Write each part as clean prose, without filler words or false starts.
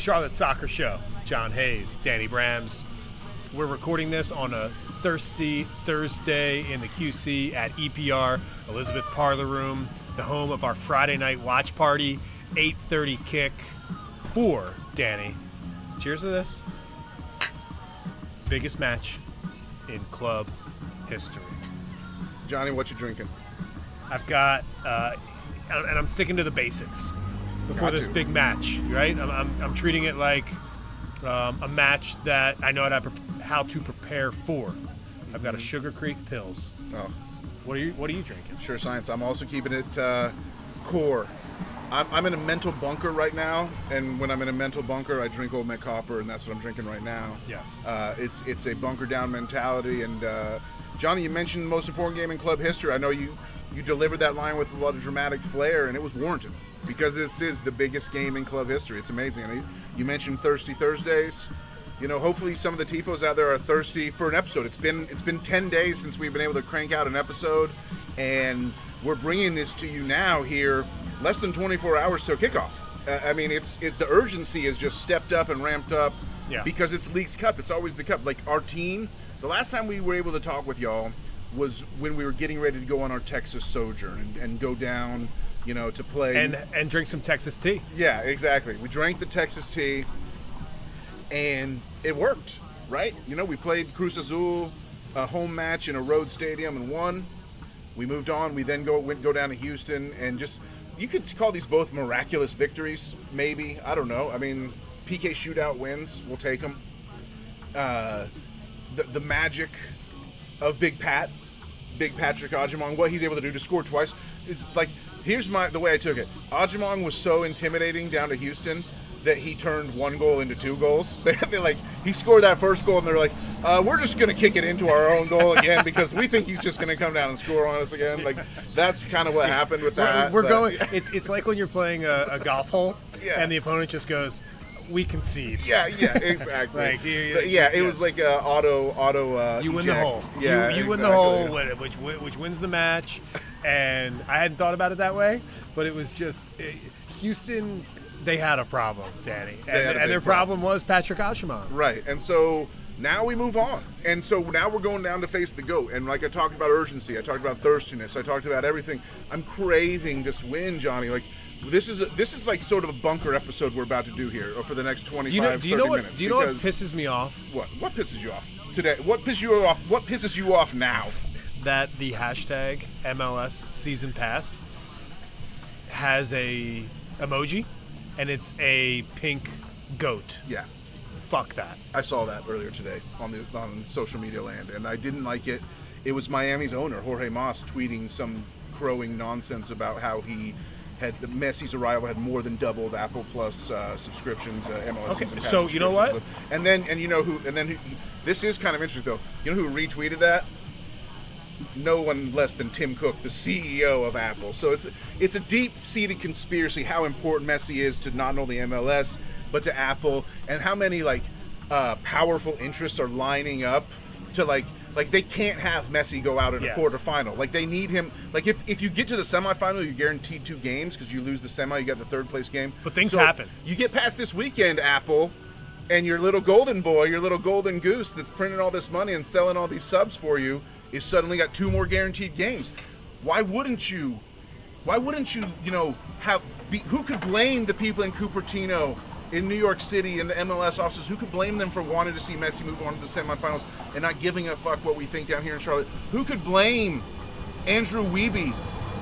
Charlotte Soccer Show. John Hayes, Danny Brams. We're recording this on a thirsty Thursday in the QC at EPR, Elizabeth Parlor Room, the home of our Friday night watch party, 8:30 kick for Danny. Cheers to this. Biggest match in club history. Johnny, what you drinking? I've got, and I'm sticking to the basics before this big match, right? I'm treating it like a match that I know how to prepare for. I've got a Sugar Creek Pils. Oh, what are you drinking? Sure Science. I'm also keeping it core. I'm in a mental bunker right now, and when I'm in a mental bunker, I drink Old Met Copper, and that's what I'm drinking right now. Yes. It's a bunker down mentality, and Johnny, you mentioned the most important game in club history. I know you delivered that line with a lot of dramatic flair, and it was warranted because this is the biggest game in club history. It's amazing. And you mentioned Thirsty Thursdays. You know, hopefully some of the tifos out there are thirsty for an episode. It's been 10 days since we've been able to crank out an episode, and we're bringing this to you now here, less than 24 hours till kickoff. I mean, the urgency has just stepped up and ramped up because it's Leagues Cup. It's always the Cup. Like our team, the last time we were able to talk with y'all was when we were getting ready to go on our Texas sojourn and go down, you know, to play. And drink some Texas tea. Yeah, exactly. We drank the Texas tea, and it worked, right? You know, we played Cruz Azul, a home match in a road stadium, and won. We moved on. We then go down to Houston, and just, you could call these both miraculous victories, maybe. I don't know. I mean, PK shootout wins. We'll take them. The magic of Big Patrick Ajimong, what he's able to do to score twice. It's like, here's the way I took it. Ajimong was so intimidating down to Houston that he turned one goal into two goals. He scored that first goal, and they're like, we're just going to kick it into our own goal again because we think he's just going to come down and score on us again. Like, that's kind of what happened with that. We're going. It's like when you're playing a golf hole, and the opponent just goes, "We concede." Yeah, exactly. It was like auto. You win the hole. Yeah, you win the hole, which wins the match. And I hadn't thought about it that way, but it was just Houston. They had a problem, Danny, and their problem was Patrick Ajimong. Right, and so now we move on, and so now we're going down to face the GOAT. And like I talked about urgency, I talked about thirstiness, I talked about everything. I'm craving this win, Johnny. Like this is like sort of a bunker episode we're about to do here for the next 30 minutes. Do you know what pisses me off? What pisses you off today? What pisses you off? What pisses you off now? That the hashtag MLS Season Pass has a emoji, and it's a pink goat. Yeah. Fuck that. I saw that earlier today on social media land, and I didn't like it. It was Miami's owner, Jorge Mas, tweeting some crowing nonsense about how Messi's arrival had more than doubled Apple Plus subscriptions, MLS season pass so you know what? This is kind of interesting though. You know who retweeted that? No one less than Tim Cook, the CEO of Apple. So it's a deep-seated conspiracy how important Messi is to not only MLS but to Apple, and how many powerful interests are lining up to like they can't have Messi go out in a quarterfinal. Like they need him. Like if you get to the semifinal, you're guaranteed 2 games because you lose the semi, you got the third place game. But things happen. You get past this weekend, Apple, and your little golden boy, your little golden goose that's printing all this money and selling all these subs for you is suddenly got 2 more guaranteed games. Why wouldn't you, who could blame the people in Cupertino, in New York City, in the MLS offices, who could blame them for wanting to see Messi move on to the semifinals and not giving a fuck what we think down here in Charlotte? Who could blame Andrew Wiebe,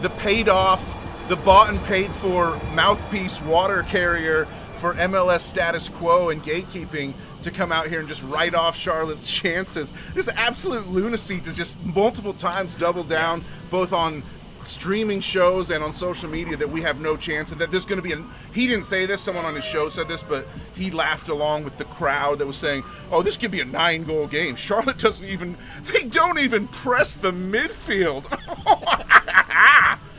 the bought and paid for mouthpiece water carrier for MLS status quo and gatekeeping, to come out here and just write off Charlotte's chances? Just absolute lunacy to just multiple times double down, both on streaming shows and on social media, that we have no chance, and that there's going to be he didn't say this, someone on his show said this, but he laughed along with the crowd that was saying, oh, this could be a 9-goal game. Charlotte they don't even press the midfield.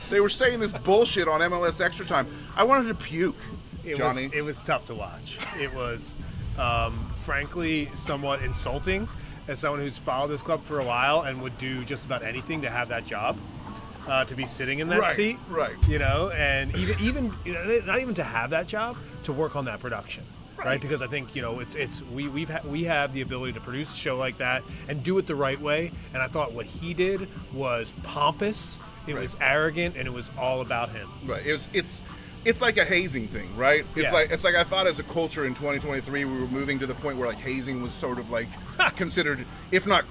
They were saying this bullshit on MLS Extra Time. I wanted to puke, Johnny. It was tough to watch. It was frankly somewhat insulting as someone who's followed this club for a while and would do just about anything to have that job, to be sitting in that seat, right? You know, and even not even to have that job, to work on that production. right? Because I think we have the ability to produce a show like that and do it the right way. And I thought what he did was pompous, it was arrogant, and it was all about him. Right. It's like a hazing thing, right? It's like I thought as a culture in 2023 we were moving to the point where like hazing was sort of like considered, if not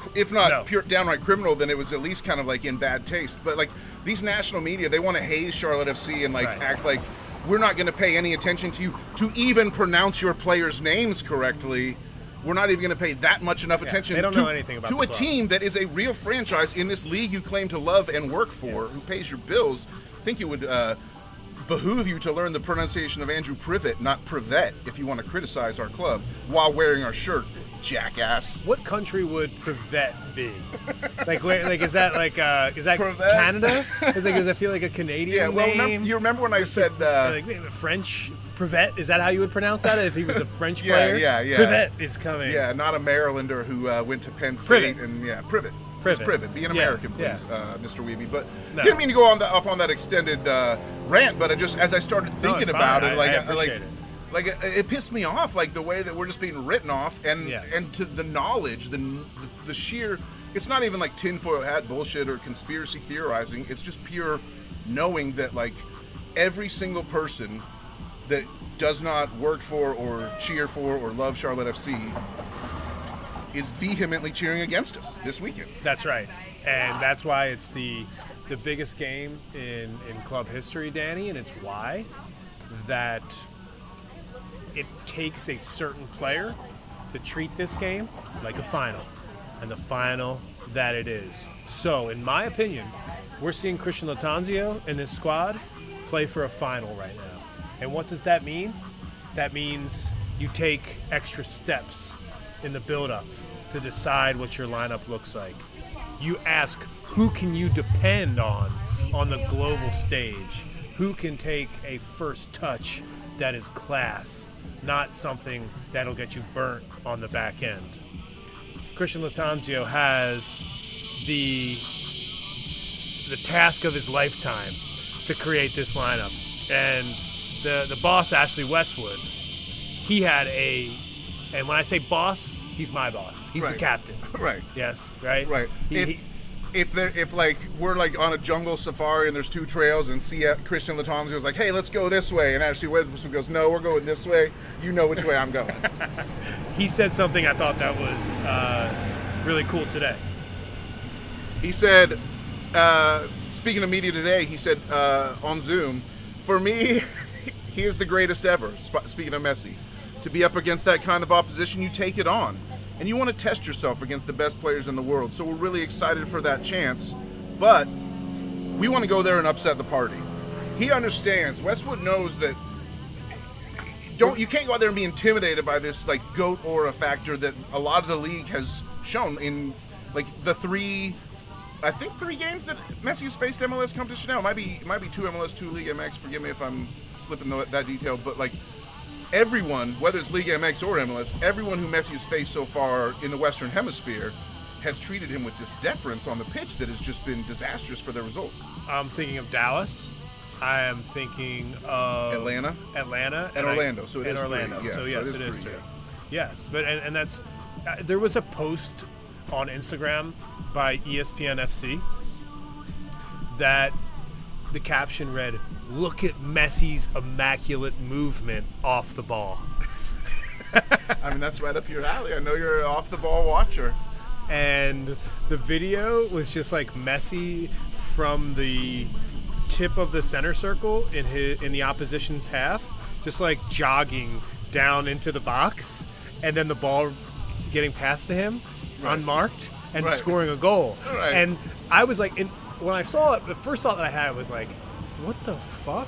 pure downright criminal, then it was at least kind of like in bad taste. But like these national media, they want to haze Charlotte FC and like act like we're not going to pay any attention to you to even pronounce your players' names correctly. We're not even going to pay that much enough attention they don't know anything about to a team that is a real franchise in this league you claim to love and work for, who pays your bills. I think it would behoove you to learn the pronunciation of Andrew Privet, not Privet, if you want to criticize our club while wearing our shirt, jackass. What country would Privet be? Is that Privet? Canada? Does it feel like a Canadian name? You remember when I said French Privet? Is that how you would pronounce that if he was a French player? Yeah. Privet is coming. Yeah, not a Marylander who went to Penn State. Privet. Privet. Be an American, please, Mr. Weeby. But didn't mean to go off on that extended rant, but as I started thinking about it, I appreciate it. Like it pissed me off, like the way that we're just being written off, and to the knowledge, the sheer. It's not even like tinfoil hat bullshit or conspiracy theorizing. It's just pure knowing that like every single person that does not work for or cheer for or love Charlotte FC is vehemently cheering against us this weekend. That's right, and that's why it's the biggest game in club history, Danny, and it's why that it takes a certain player to treat this game like a final, and the final that it is. So, in my opinion, we're seeing Christian Lattanzio and this squad play for a final right now. And what does that mean? That means you take extra steps in the build-up to decide what your lineup looks like. You ask, who can you depend on the global stage? Who can take a first touch that is class, not something that'll get you burnt on the back end? Christian Lattanzio has the task of his lifetime to create this lineup. And the boss, Ashley Westwood, he had and when I say boss, he's my boss. He's the captain. Right. Yes, right? Right. If like we're like on a jungle safari and there's two trails and Christian Lattanzio is like, hey, let's go this way, and Ashley Westwood goes, no, we're going this way. You know which way I'm going. He said something I thought that was really cool today. He said, speaking of media today, he said on Zoom, for me, he is the greatest ever. Speaking of Messi, to be up against that kind of opposition, you take it on. And you want to test yourself against the best players in the world. So we're really excited for that chance. But we want to go there and upset the party. He understands. Westwood knows that you can't go out there and be intimidated by this like GOAT aura factor that a lot of the league has shown in like the three games that Messi has faced MLS competition now. It might be two MLS, two League MX. Forgive me if I'm slipping that detail, but like everyone, whether it's League MX or MLS, everyone who Messi has faced so far in the Western Hemisphere has treated him with this deference on the pitch that has just been disastrous for their results. I'm thinking of Dallas. I am thinking of Atlanta, and Orlando. So it is Orlando. three. Yeah, so yes, it is three. three. Yes, but and that's there was a post on Instagram by ESPN FC that the caption read, "Look at Messi's immaculate movement off the ball." I mean, that's right up your alley. I know you're an off-the-ball watcher. And the video was just like Messi from the tip of the center circle in the opposition's half, just like jogging down into the box, and then the ball getting passed to him unmarked and scoring a goal. Right. And I was like, when I saw it, the first thought that I had was like, what the fuck?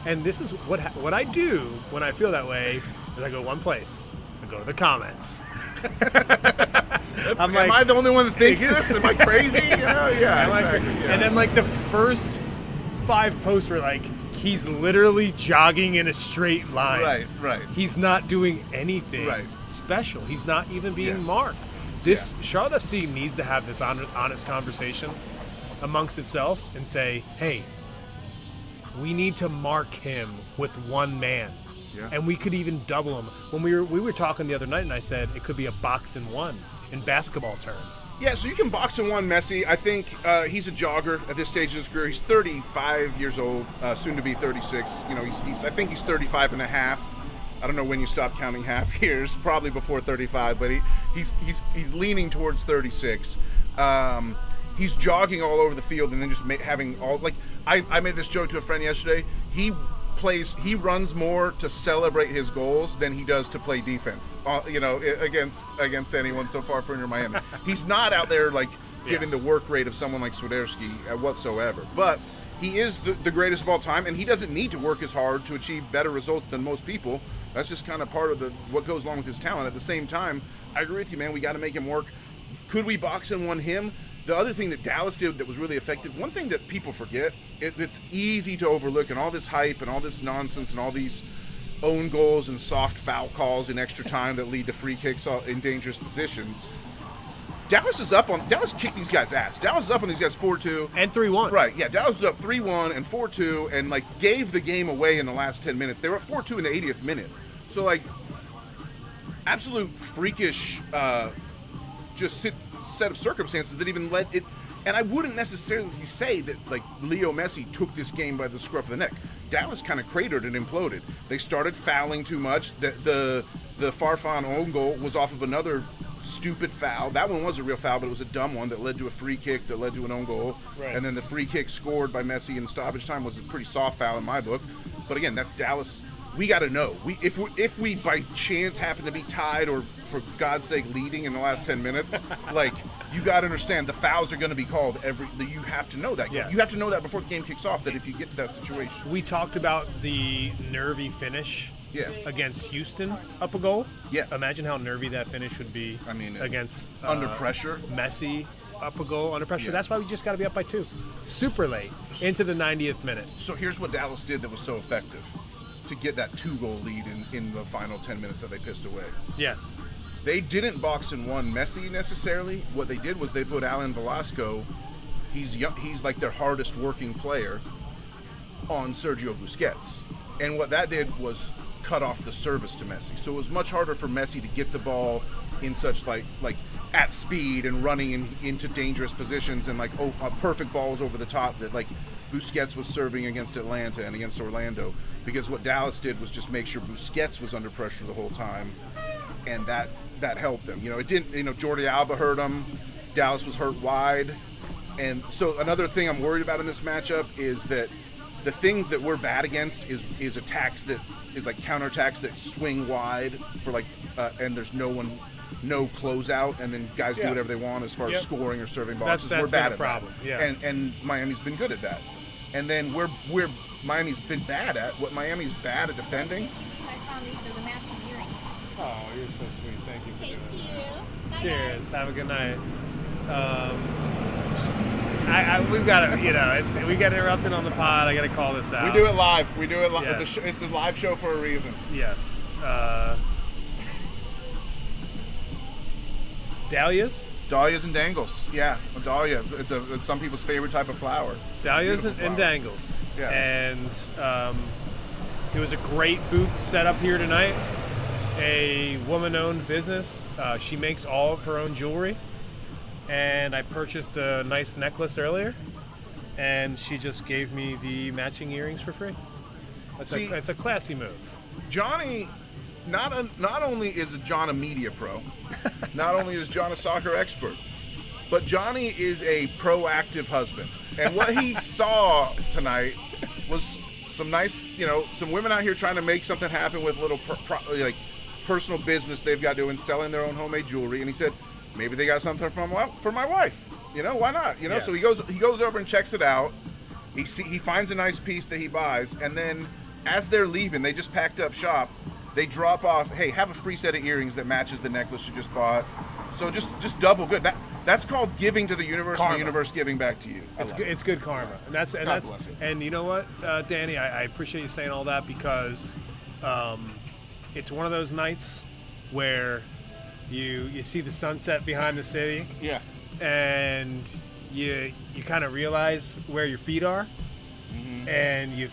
And this is what I do when I feel that way is I go one place. I go to the comments. Am I the only one that thinks this? Am I crazy? Yeah, exactly. And then like the first 5 posts were like, he's literally jogging in a straight line. Right. He's not doing anything special. He's not even being marked. This Charlotte FC needs to have this honest conversation amongst itself and say, hey, we need to mark him with one man. Yeah. And we could even double him. When we were talking the other night, and I said it could be a box and one in basketball terms. Yeah, so you can box and one Messi. I think he's a jogger at this stage in his career. He's 35 years old, soon to be 36. You know, I think he's 35 and a half. I don't know when you stop counting half years, probably before 35, but he's leaning towards 36. He's jogging all over the field and then just having all, like, I made this joke to a friend yesterday. He runs more to celebrate his goals than he does to play defense, against anyone so far for Inter Miami. He's not out there like giving the work rate of someone like Swiderski whatsoever, but he is the greatest of all time, and he doesn't need to work as hard to achieve better results than most people. That's just kind of part of what goes along with his talent. At the same time, I agree with you, man. We got to make him work. Could we box and one him? The other thing that Dallas did that was really effective, one thing that people forget, it's easy to overlook, and all this hype and all this nonsense and all these own goals and soft foul calls in extra time that lead to free kicks in dangerous positions. Dallas kicked these guys' ass. Dallas is up on these guys 4-2. And 3-1. Right, yeah. Dallas was up 3-1 and 4-2 and, like, gave the game away in the last 10 minutes. They were at 4-2 in the 80th minute. So, like, absolute freakish set of circumstances that even led it. And I wouldn't necessarily say that, like, Leo Messi took this game by the scruff of the neck. Dallas kind of cratered and imploded. They started fouling too much. The Farfan own goal was off of another stupid foul. That one was a real foul, but it was a dumb one that led to a free kick that led to an own goal. Right. And then the free kick scored by Messi in stoppage time was a pretty soft foul in my book. But again, that's Dallas. We got to know. If we by chance happen to be tied or, for God's sake, leading in the last 10 minutes, like, you got to understand the fouls are going to be called you have to know that. Yes. You have to know that before the game kicks off, that if you get to that situation. We talked about the nervy finish against Houston up a goal. Yeah. Imagine how nervy that finish would be. I mean, against under pressure. Messi up a goal under pressure. Yeah. That's why we just got to be up by 2. Super late into the 90th minute. So here's what Dallas did that was so effective to get that 2-goal lead in the final 10 minutes that they pissed away. Yes. They didn't box and one Messi necessarily. What they did was they put Alan Velasco, he's like their hardest working player, on Sergio Busquets. And what that did was cut off the service to Messi. So it was much harder for Messi to get the ball in such like at speed and running into dangerous positions, and perfect balls over the top that, like, Busquets was serving against Atlanta and against Orlando, because what Dallas did was just make sure Busquets was under pressure the whole time, and that helped them. It didn't. Jordi Alba hurt him. Dallas was hurt wide, and so another thing I'm worried about in this matchup is that the things that we're bad against is attacks that is like counterattacks that swing wide for and there's no closeout, and then guys do whatever they want as far as scoring or serving balls. That's we're bad a at problem. that. Yeah. And Miami's been good at that. And then Miami's been bad at what Miami's bad at defending. I found these are the matching earrings. Oh, you're so sweet. Thank you for Thank doing you. that. Bye, Cheers. Have a good night. We've got to, we get interrupted on the pod. I got to call this out. We do it live. Yeah. It's a live show for a reason. Yes. Dahlias? Dahlias and dangles. Yeah, a dahlia. It's some people's favorite type of flower. Dahlias It's a and beautiful dangles. Yeah. And it was a great booth set up here tonight. A woman-owned business. She makes all of her own jewelry. And I purchased a nice necklace earlier, and she just gave me the matching earrings for free. It's a classy move. Johnny, not only is John a media pro, not only is John a soccer expert, but Johnny is a proactive husband. And what he saw tonight was some nice, some women out here trying to make something happen with little personal business they've got doing, selling their own homemade jewelry. And he said, maybe they got something for my wife. Why not? Yes. So he goes over and checks it out. He finds a nice piece that he buys, and then as they're leaving, they just packed up shop. They drop off, hey, have a free set of earrings that matches the necklace you just bought. So just double good. That's called giving to the universe, Karma. and the universe giving back to you. It's good karma, and that's bless it. and you know what, Danny, I appreciate you saying all that, because it's one of those nights where you see the sunset behind the city, Yeah. and you kind of realize where your feet are, and you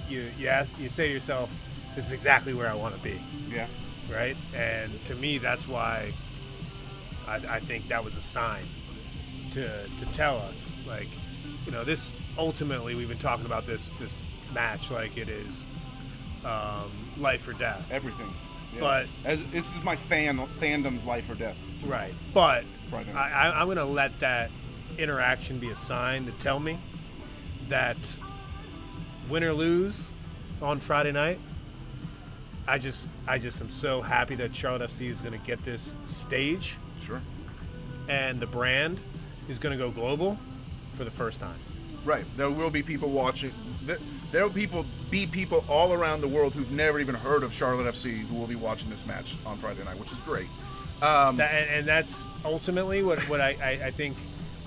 say to yourself, this is exactly where I want to be. Yeah. Right? And to me, that's why I think that was a sign to tell us, like, you know, this ultimately, we've been talking about this match like it is life or death. Everything. Yeah. But this is my fandom's life or death. Right. But Right. I'm going to let that interaction be a sign to tell me that win or lose on Friday night, I just am so happy that Charlotte FC is going to get this stage. Sure. And the brand is going to go global for the first time. Right. There will be people watching. There will be people all around the world who've never even heard of Charlotte FC who will be watching this match on Friday night, which is great. And that's ultimately what I think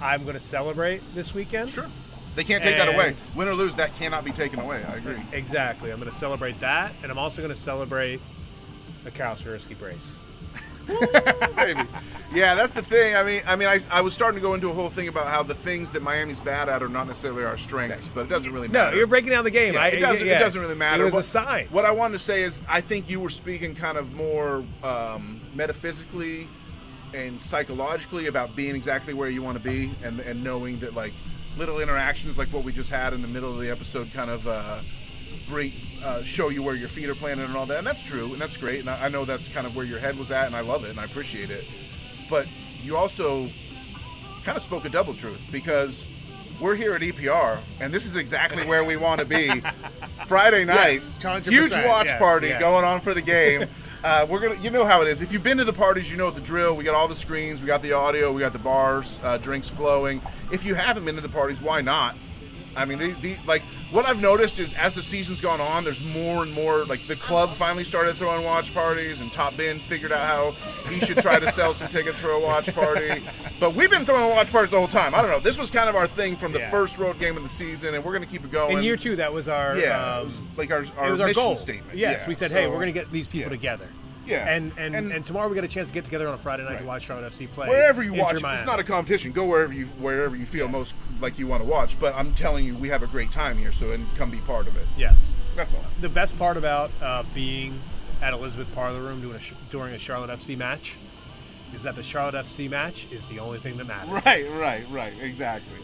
I'm going to celebrate this weekend. Sure. They can't take that away. Win or lose, that cannot be taken away. I agree. Exactly. I'm going to celebrate that, and I'm also going to celebrate the Kyle Swiderski brace. Maybe. Yeah, that's the thing. I was starting to go into a whole thing about how the things that Miami's bad at are not necessarily our strengths, but it doesn't really matter. No, you're breaking down the game. Yeah, it doesn't really matter. It was a sign. What I wanted to say is I think you were speaking kind of more metaphysically and psychologically about being exactly where you want to be and knowing that, like, little interactions like what we just had in the middle of the episode kind of show you where your feet are planted and all that. And that's true, and that's great. And I know that's kind of where your head was at, and I love it, and I appreciate it. But you also kind of spoke a double truth, because we're here at EPR, and this is exactly where we want to be. Friday night, Yes, 100%, huge watch party yes. going on for the game. You know how it is. If you've been to the parties, you know the drill. We got all the screens, we got the audio, we got the bars, drinks flowing. If you haven't been to the parties, why not? I mean, like, what I've noticed is as the season's gone on, there's more and more, like, the club finally started throwing watch parties, and Top Bin figured out how he should try to sell some tickets for a watch party. But we've been throwing watch parties the whole time. I don't know. This was kind of our thing from the first road game of the season, and we're going to keep it going. In year 2, that was our it was like our mission goal statement. Yes, we said, hey, we're going to get these people together. Yeah. And tomorrow we got a chance to get together on a Friday night to watch Charlotte FC play. Wherever you watch, Miami. it's not a competition. Go wherever you feel most like you want to watch. But I'm telling you, we have a great time here, and come be part of it. Yes. That's all. The best part about being at Elizabeth Parlor Room during a Charlotte FC match is that the Charlotte FC match is the only thing that matters. Right. Exactly.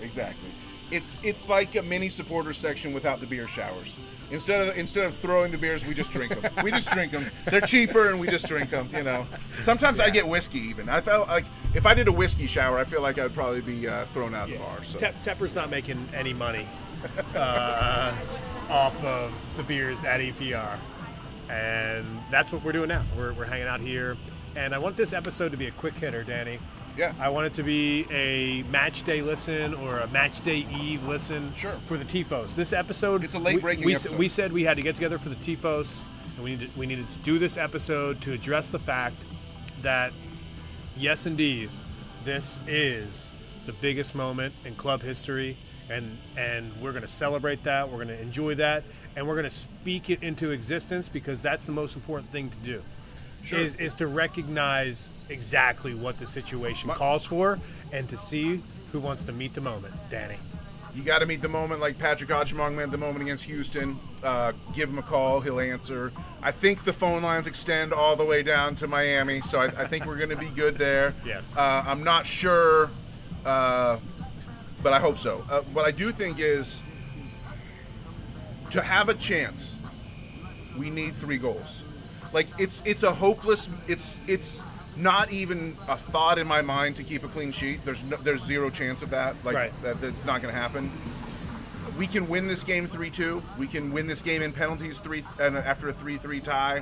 It's like a mini supporter section without the beer showers. Instead of throwing the beers, we just drink them. They're cheaper, and we just drink them. You know. Sometimes I get whiskey. Even I felt like if I did a whiskey shower, I feel like I'd probably be thrown out of the bar. So. Tepper's not making any money off of the beers at EPR, and that's what we're doing now. We're hanging out here, and I want this episode to be a quick hitter, Danny. Yeah. I want it to be a match day listen or a match day eve listen for the Tifos. This episode, it's a late breaking episode. We said we had to get together for the Tifos, and we needed to do this episode to address the fact that, yes, indeed, this is the biggest moment in club history, and we're going to celebrate that. We're going to enjoy that, and we're going to speak it into existence, because that's the most important thing to do. Is to recognize exactly what the situation calls for, and to see who wants to meet the moment. Danny, you got to meet the moment like Patrick Ochemong met the moment against Houston. Give him a call, he'll answer. I think the phone lines extend all the way down to Miami, so I think we're going to be good there. Yes. I'm not sure, but I hope so. What I do think is, to have a chance, we need 3 goals. Like, it's a hopeless. It's not even a thought in my mind to keep a clean sheet. There's zero chance of that. Like, that's not going to happen. We can win this game 3-2. We can win this game in penalties after a 3-3 tie.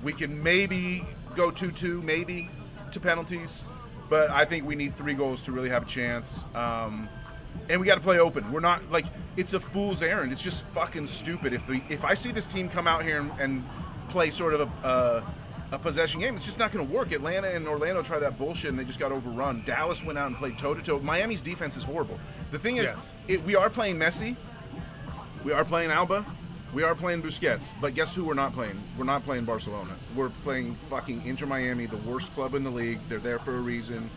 We can maybe go 2-2, maybe to penalties. But I think we need 3 goals to really have a chance. And we got to play open. We're not, like, it's a fool's errand. It's just fucking stupid. If I see this team come out here and play sort of a possession game, it's just not going to work. Atlanta and Orlando tried that bullshit, and they just got overrun. Dallas went out and played toe-to-toe. Miami's defense is horrible. The thing is, we are playing Messi. We are playing Alba. We are playing Busquets. But guess who we're not playing? We're not playing Barcelona. We're playing fucking Inter Miami, the worst club in the league. They're there for a reason.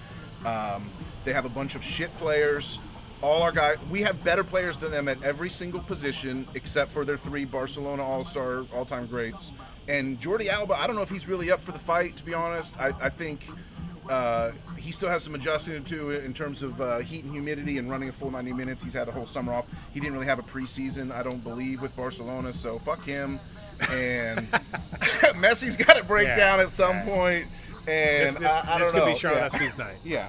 They have a bunch of shit players. All our guys, we have better players than them at every single position, except for their 3 Barcelona all-star, all-time greats. And Jordi Alba, I don't know if he's really up for the fight, to be honest. I think he still has some adjusting to do in terms of heat and humidity and running a full 90 minutes. He's had the whole summer off. He didn't really have a preseason, I don't believe, with Barcelona, so fuck him. And Messi's got to break down at some point. And This I don't could know. be Charlotte FC's night. Yeah.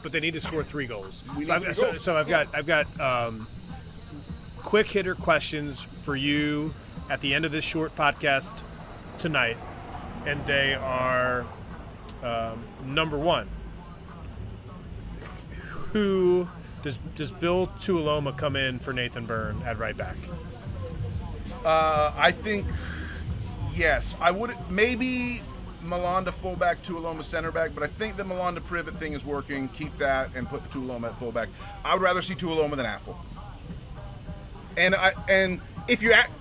But they need to score 3 goals. We need 3 goals. So I've got quick hitter questions for you at the end of this short podcast tonight, and they are number 1. Who does Bill Tuiloma come in for Nathan Byrne at right back? I think yes. I would maybe Malanda fullback, Tuiloma center back, but I think the Malanda Privet thing is working. Keep that and put the Tuiloma at fullback. I would rather see Tuiloma than Affle. And if you're at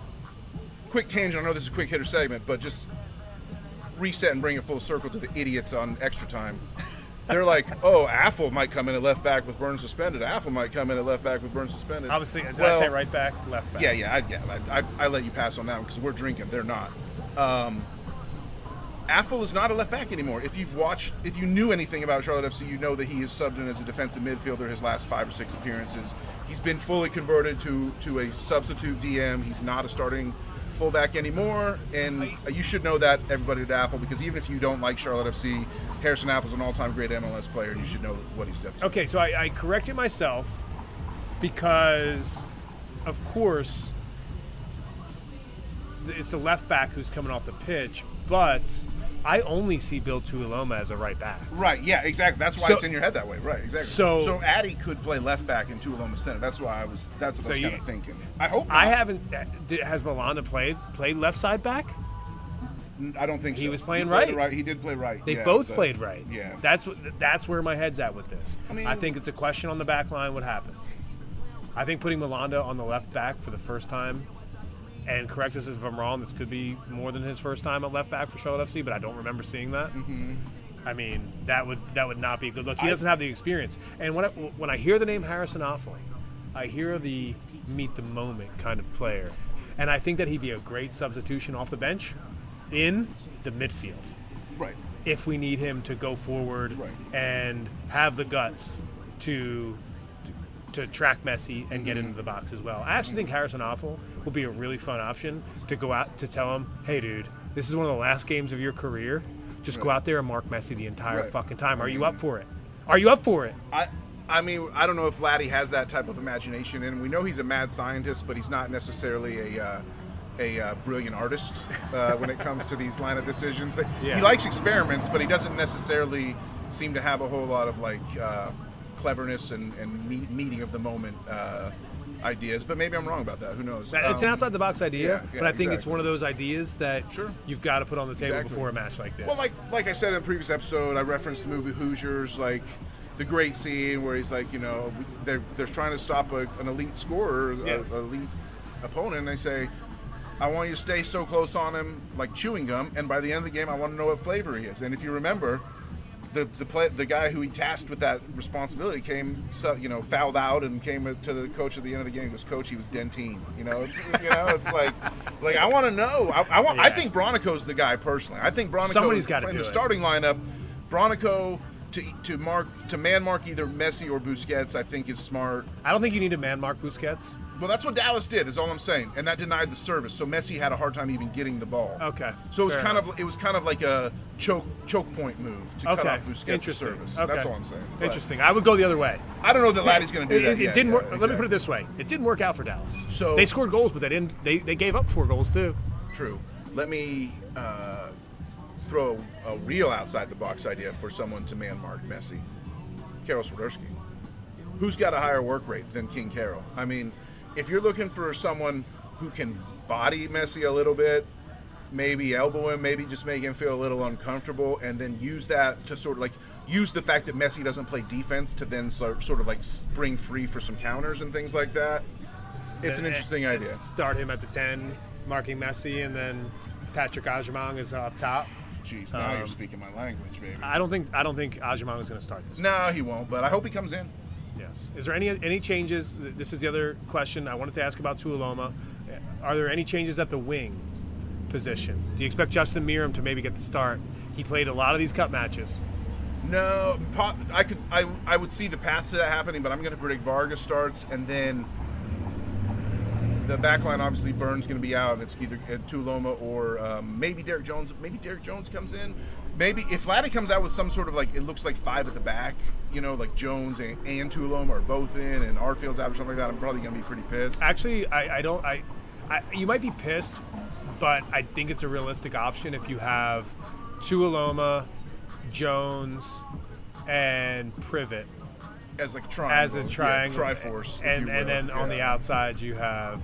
quick tangent, I know this is a quick hitter segment, but just reset and bring it full circle to the idiots on extra time. They're like, oh, Affle might come in at left back with Burns suspended. Affle might come in at left back with Burns suspended. Obviously, did I say right back, left back? Yeah. I let you pass on that one because we're drinking. They're not. Affle is not a left back anymore. If you knew anything about Charlotte FC, you know that he is subbed in as a defensive midfielder his last 5 or 6 appearances. He's been fully converted to a substitute DM. He's not a starting fullback anymore, and you should know that, everybody at Affle, because even if you don't like Charlotte FC, Harrison Affle's an all-time great MLS player, and you should know what he's done. Okay, so I corrected myself because, of course, it's the left back who's coming off the pitch, but I only see Bill Tuiloma as a right back. Right, yeah, exactly. That's why it's in your head that way. Right, exactly. So Addy could play left back and Tuiloma center. That's what I was kind of thinking. I hope not. I haven't. Has Malanda played left side back? I don't think so. He was playing right. He did play right. They both played right. Yeah. That's where my head's at with this. I think it's a question on the back line what happens. I think putting Malanda on the left back for the first time, and correct us if I'm wrong, this could be more than his first time at left back for Charlotte FC, but I don't remember seeing that. Mm-hmm. I mean, that would not be a good look. He doesn't have the experience. And when I hear the name Harrison Affle, I hear the meet the moment kind of player. And I think that he'd be a great substitution off the bench in the midfield. Right. If we need him to go forward and have the guts to track Messi and get into the box as well. I actually think Harrison Affle will be a really fun option to go out to tell him, hey, dude, this is one of the last games of your career. Just go out there and mark Messi the entire fucking time. Are you up for it? Are you up for it? I mean, I don't know if Laddie has that type of imagination, and we know he's a mad scientist, but he's not necessarily a brilliant artist when it comes to these line of decisions. He likes experiments, but he doesn't necessarily seem to have a whole lot of cleverness and meeting of the moment ideas. But maybe I'm wrong about that. Who knows? It's an outside the box idea, yeah, but I think it's one of those ideas that you've got to put on the table before a match like this. Well, like I said in the previous episode, I referenced the movie Hoosiers, like the great scene where he's like, they're trying to stop an elite scorer, an elite opponent, and they say, I want you to stay so close on him like chewing gum, and by the end of the game, I want to know what flavor he is. And if you remember, the guy who he tasked with that responsibility fouled out and came to the coach at the end of the game and goes, Coach, he was Dentine. It's like I want to know. I think Bronico's the guy personally. I think Bronico Somebody's got to in do the it. Starting lineup. Bronico to man mark either Messi or Busquets, I think is smart. I don't think you need to man mark Busquets. Well, that's what Dallas did, is all I'm saying, and that denied the service. So Messi had a hard time even getting the ball. Okay. So it was kind of like a choke point move to cut off Busquets' service. Okay. That's all I'm saying. But Interesting. I would go the other way. I don't know that Laddie's going to do that. It didn't work. Let me put it this way: it didn't work out for Dallas. So they scored goals, but they didn't. They gave up 4 goals too. True. Let me throw a real outside the box idea for someone to man mark Messi. Karol Swiderski. Who's got a higher work rate than King Karol? I mean, if you're looking for someone who can body Messi a little bit, maybe elbow him, maybe just make him feel a little uncomfortable, and then use that to sort of use the fact that Messi doesn't play defense to then sort of spring free for some counters and things like that. It's an interesting idea. Start him at the 10, marking Messi, and then Patrick Agyemang is up top. Jeez, now you're speaking my language, baby. I don't think Agyemang is going to start this. No, he won't, but I hope he comes in. Yes. Is there any changes? This is the other question I wanted to ask about Tuiloma. Are there any changes at the wing position? Do you expect Justin Meram to maybe get the start? He played a lot of these cup matches. No, I would see the path to that happening, but I'm going to predict Vargas starts, and then the back line, obviously, Burns going to be out. It's either Tuloma or maybe Derek Jones. Maybe Derek Jones comes in. Maybe if Vladdy comes out with some sort of, like, it looks like 5 at the back, you know, like Jones and Tuloma are both in, and Arfield's out or something like that, I'm probably going to be pretty pissed. Actually, you might be pissed, but I think it's a realistic option if you have Tuoloma, Jones, and Privet as like a triangle. Triforce. And then on the outside you have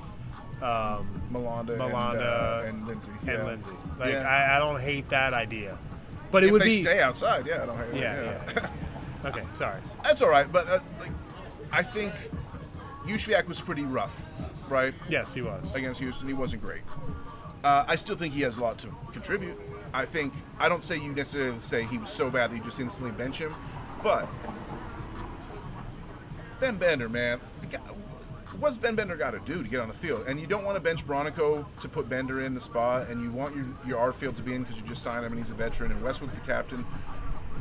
Malanda and Lindsay. And Lindsay. Like I don't hate that idea. But it would be stay outside, I don't hate it. Yeah. Okay, sorry. That's all right, but I think Juszczyk was pretty rough, right? Yes, he was. Against Houston, he wasn't great. I still think he has a lot to contribute. I don't say you necessarily say he was so bad that you just instantly bench him, but Ben Bender, man, what's Ben Bender got to do to get on the field? And you don't want to bench Bronico to put Bender in the spot, and you want your Arfield to be in because you just signed him and he's a veteran, and Westwood's the captain.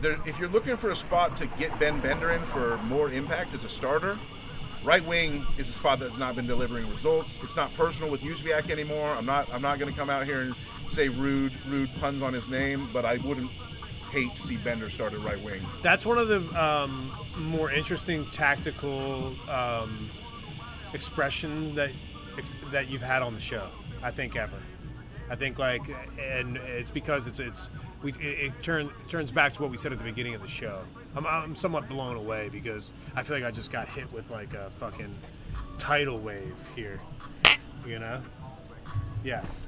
If you're looking for a spot to get Ben Bender in for more impact as a starter, right wing is a spot that's not been delivering results. It's not personal with Juszczyk anymore. I'm not going to come out here and say rude puns on his name, but I wouldn't hate to see Bender start at right wing. That's one of the more interesting tactical expression that you've had on the show, I think, ever. I think, like, and it's because it turns back to what we said at the beginning of the show. I'm somewhat blown away because I feel like I just got hit with like a fucking tidal wave here, you know? Yes.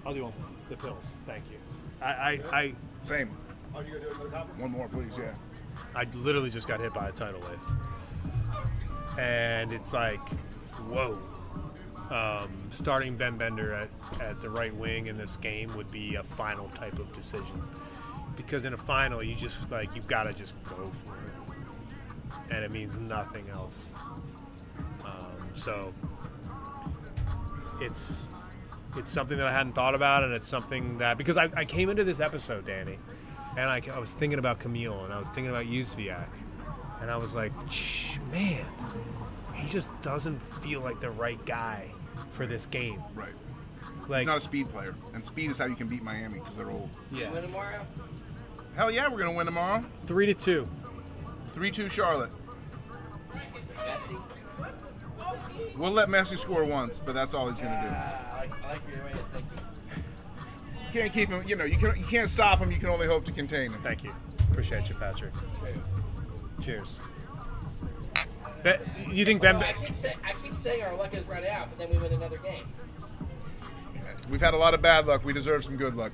I'll do the pills. Thank you. I Same. Are you gonna do another copy? One more, please. Yeah. I literally just got hit by a tidal wave, and it's like, whoa. Starting Ben Bender at the right wing in this game would be a final type of decision, because in a final you just you've got to just go for it, and it means nothing else. So it's something that I hadn't thought about, and it's something that, because I came into this episode, Danny, and I was thinking about Camille, and I was thinking about Juszczyk, and I was like, man, he just doesn't feel like the right guy for this game. Right. Like, he's not a speed player, and speed is how you can beat Miami because they're old. Yeah. Win tomorrow? Hell yeah, we're gonna win tomorrow. 3-2. 3-2 Charlotte. Messi? We'll let Messi score once, but that's all he's gonna I like your way of thinking. do. You can't keep him. You can't stop him. You can only hope to contain him. Thank you. Appreciate you, Patrick. Cheers. You think Ben? I keep saying our luck is run out, but then we win another game. We've had a lot of bad luck. We deserve some good luck.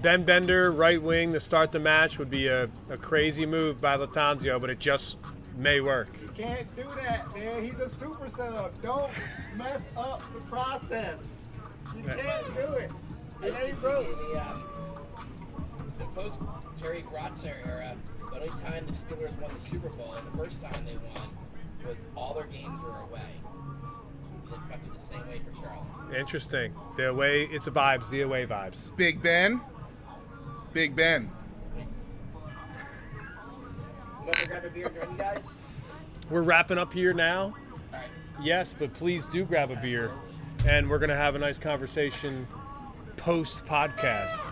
Ben Bender, right wing, to start the match would be a crazy move by Latanzio, but it just may work. You can't do that, man. He's a super sub. Don't mess up the process. You can't do it. It ain't broke. The post Terry Grotzer era, the only time the Steelers won the Super Bowl, and the first time they won, was all their games were away. It's got to be the same way for Charlotte. Interesting. The away, it's the vibes, the away vibes. Big Ben. Big Ben. You want to grab a beer and join you guys? We're wrapping up here now. All right. Yes, but please do grab a beer, and we're gonna have a nice conversation post podcast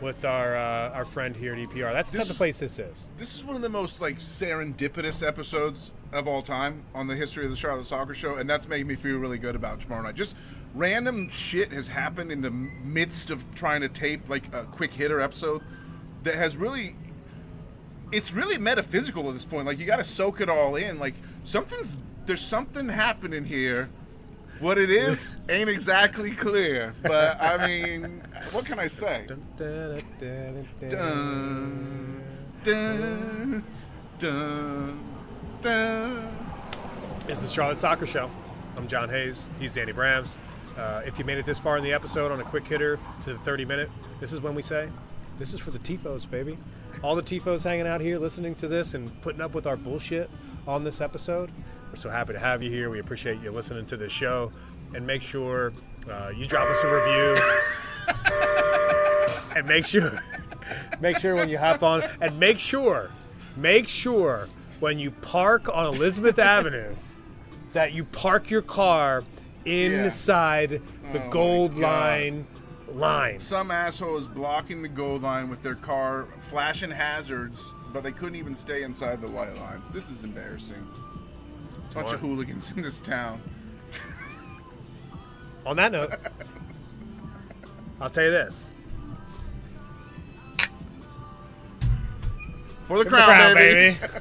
with our friend here at EPR. That's the type of place this is. This is one of the most serendipitous episodes of all time on the history of the Charlotte Soccer Show, and that's making me feel really good about tomorrow night. Just random shit has happened in the midst of trying to tape a quick hitter episode that has really, it's really metaphysical at this point. You got to soak it all in. There's something happening here. What it is ain't exactly clear, but I mean, what can I say? Dun, dun, dun, dun. It's the Charlotte Soccer Show. I'm John Hayes. He's Danny Brams. If you made it this far in the episode on a quick hitter to the 30-minute, this is when we say, this is for the TIFOs, baby. All the TIFOs hanging out here listening to this and putting up with our bullshit on this episode. We're so happy to have you here. We appreciate you listening to this show. and make sure you drop us a review. And make sure when you hop on, and make sure when you park on Elizabeth Avenue that you park your car inside the gold line. Some asshole is blocking the gold line with their car, flashing hazards, but they couldn't even stay inside the white lines. This is embarrassing. Bunch of hooligans in this town. On that note, I'll tell you this. For the crown, baby. baby.